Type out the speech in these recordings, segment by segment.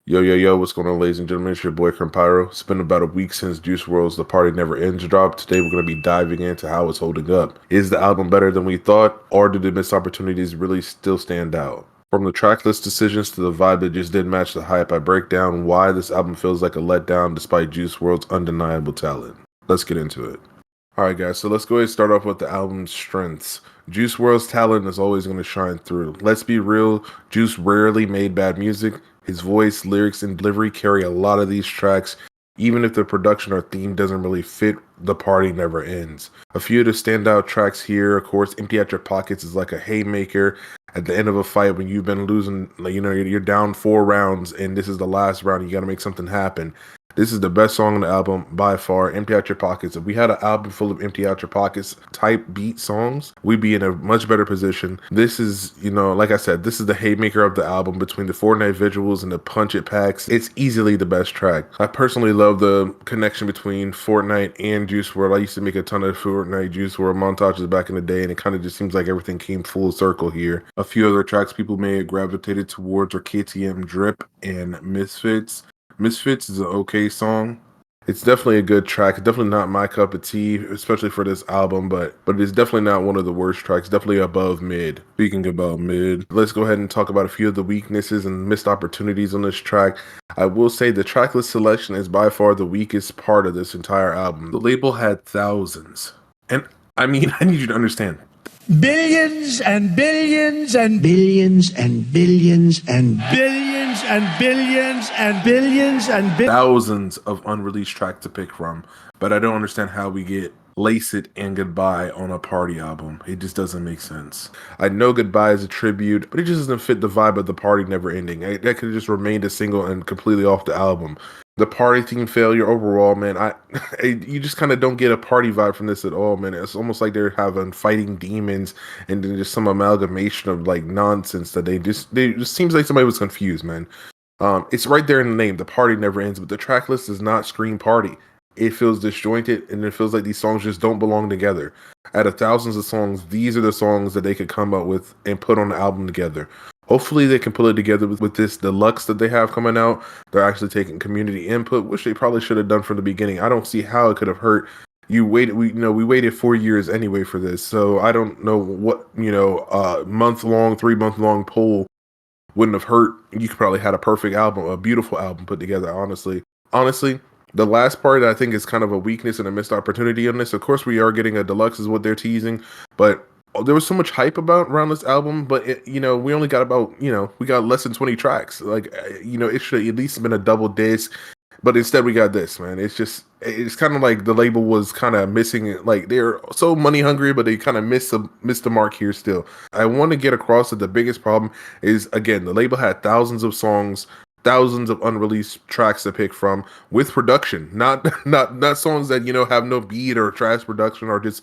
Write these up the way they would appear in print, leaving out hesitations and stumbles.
Yo, yo, yo, what's going on, ladies and gentlemen? It's your boy Crimpyro. It's been about a week since Juice WRLD's The Party Never Ends dropped. Today we're going to be diving into how it's holding up. Is the album better than we thought, or did the missed opportunities really still stand out? From the tracklist decisions to the vibe that just didn't match the hype, I break down why this album feels like a letdown despite Juice WRLD's undeniable talent. Let's get into it. Alright guys, so let's go ahead and start off with the album's strengths. Juice WRLD's talent is always going to shine through. Let's be real, Juice rarely made bad music. His voice, lyrics, and delivery carry a lot of these tracks. Even if the production or theme doesn't really fit, The Party Never Ends. A few of the standout tracks here, of course, Empty Out Your Pockets is like a haymaker at the end of a fight when you've been losing, you're down 4 rounds and this is the last round, you got to make something happen. This is the best song on the album by far, Empty Out Your Pockets. If we had an album full of Empty Out Your Pockets type beat songs, we'd be in a much better position. This is, like I said, this is the haymaker of the album between the Fortnite visuals and the punch it packs. It's easily the best track. I personally love the connection between Fortnite and Juice WRLD. I used to make a ton of Fortnite Juice WRLD montages back in the day, and it kind of just seems like everything came full circle here. A few other tracks people may have gravitated towards are KTM Drip and Misfits. Misfits is an okay song. It's definitely a good track. Definitely not my cup of tea, especially for this album, but it's definitely not one of the worst tracks. Definitely above mid. Speaking about mid, let's go ahead and talk about a few of the weaknesses and missed opportunities on this track. I will say the tracklist selection is by far the weakest part of this entire album. The label had thousands. And I mean, I need you to understand. Billions and billions and billions and billions and billions and billions and billions and thousands of unreleased tracks to pick from, but I don't understand how we get Lace It and Goodbye on a party album. It just doesn't make sense. I know Goodbye is a tribute, but it just doesn't fit the vibe of The Party Never Ending. That could have just remained a single and completely off the album. The party theme failure overall, man. You just kind of don't get a party vibe from this at all, man. It's almost like they're having fighting demons and then just some amalgamation of like nonsense that they just seems like somebody was confused, man. It's right there in the name. The Party Never Ends, but the track list does not scream party. It feels disjointed, and it feels like these songs just don't belong together. Out of thousands of songs, these are the songs that they could come up with and put on the album together. Hopefully they can pull it together with this deluxe that they have coming out. They're actually taking community input, which they probably should have done from the beginning. I don't see how it could have hurt. We waited 4 years anyway for this, so I don't know what, month-long, 3-month-long poll wouldn't have hurt. You could probably had a perfect album, a beautiful album put together, honestly. The last part I think is kind of a weakness and a missed opportunity on this. Of course, we are getting a deluxe is what they're teasing, but there was so much hype around this album, but we only got about, we got less than 20 tracks. Like, it should have at least been a double disc, but instead we got this, man. It's kind of like the label was kind of missing it. Like, they're so money hungry, but they kind of missed the mark here still. I want to get across that the biggest problem is, again, the label had thousands of songs, thousands of unreleased tracks to pick from with production, not songs that, have no beat or trash production or just,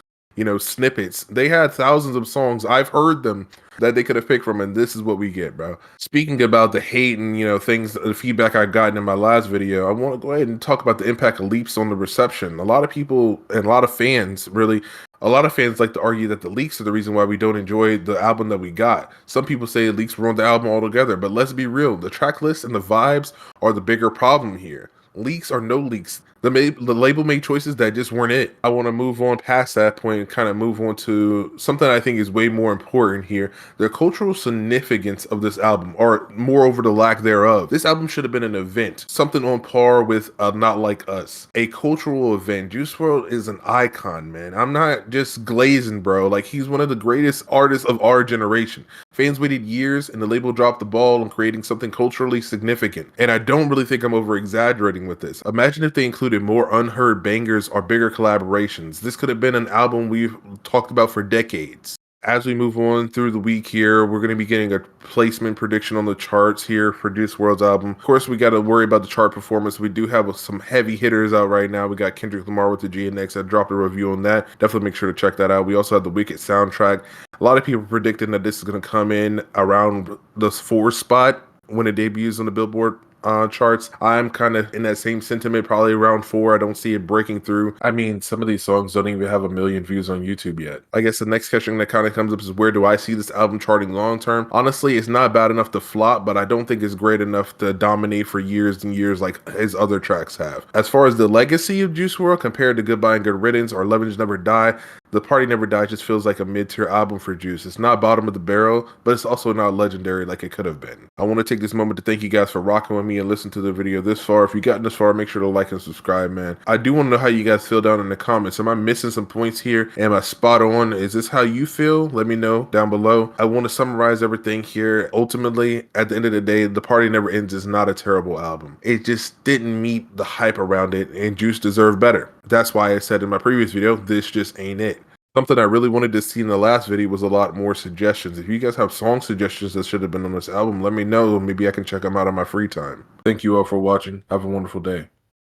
snippets. They had thousands of songs. I've heard them that they could have picked from, and this is what we get, bro. Speaking about the hate and, things, the feedback I've gotten in my last video, I want to go ahead and talk about the impact of leaks on the reception. A lot of people and a lot of fans like to argue that the leaks are the reason why we don't enjoy the album that we got. Some people say leaks ruined the album altogether, but let's be real. The track list and the vibes are the bigger problem here. Leaks or no leaks. The label made choices that just weren't it. I want to move on past that point and kind of move on to something I think is way more important here. The cultural significance of this album, or moreover the lack thereof. This album should have been an event. Something on par with Not Like Us. A cultural event. Juice WRLD is an icon, man. I'm not just glazing, bro. Like, he's one of the greatest artists of our generation. Fans waited years and the label dropped the ball on creating something culturally significant. And I don't really think I'm over-exaggerating with this. Imagine if they included more unheard bangers or bigger collaborations. This could have been an album we've talked about for decades. As we move on through the week here, we're going to be getting a placement prediction on the charts here for Juice WRLD's album. Of course, we got to worry about the chart performance. We do have some heavy hitters out right now. We got Kendrick Lamar with the GNX. I dropped a review on that. Definitely make sure to check that out. We also have the Wicked soundtrack. A lot of people predicting that this is going to come in around the 4 spot when it debuts on the Billboard charts. I'm kind of in that same sentiment, probably around 4. I don't see it breaking through. I mean, some of these songs don't even have 1 million views on YouTube yet. I guess the next question that kind of comes up is, where do I see this album charting long term? Honestly, it's not bad enough to flop, but I don't think it's great enough to dominate for years and years like his other tracks have. As far as the legacy of Juice WRLD compared to Goodbye and Good Riddance or Legends Never Die, The Party Never Died just feels like a mid-tier album for Juice. It's not bottom of the barrel, but it's also not legendary like it could have been. I want to take this moment to thank you guys for rocking with me and listening to the video this far. If you've gotten this far, make sure to like and subscribe, man. I do want to know how you guys feel down in the comments. Am I missing some points here? Am I spot on? Is this how you feel? Let me know down below. I want to summarize everything here. Ultimately, at the end of the day, The Party Never Ends is not a terrible album. It just didn't meet the hype around it, and Juice deserved better. That's why I said in my previous video, this just ain't it. Something I really wanted to see in the last video was a lot more suggestions. If you guys have song suggestions that should have been on this album, let me know. Maybe I can check them out on my free time. Thank you all for watching. Have a wonderful day.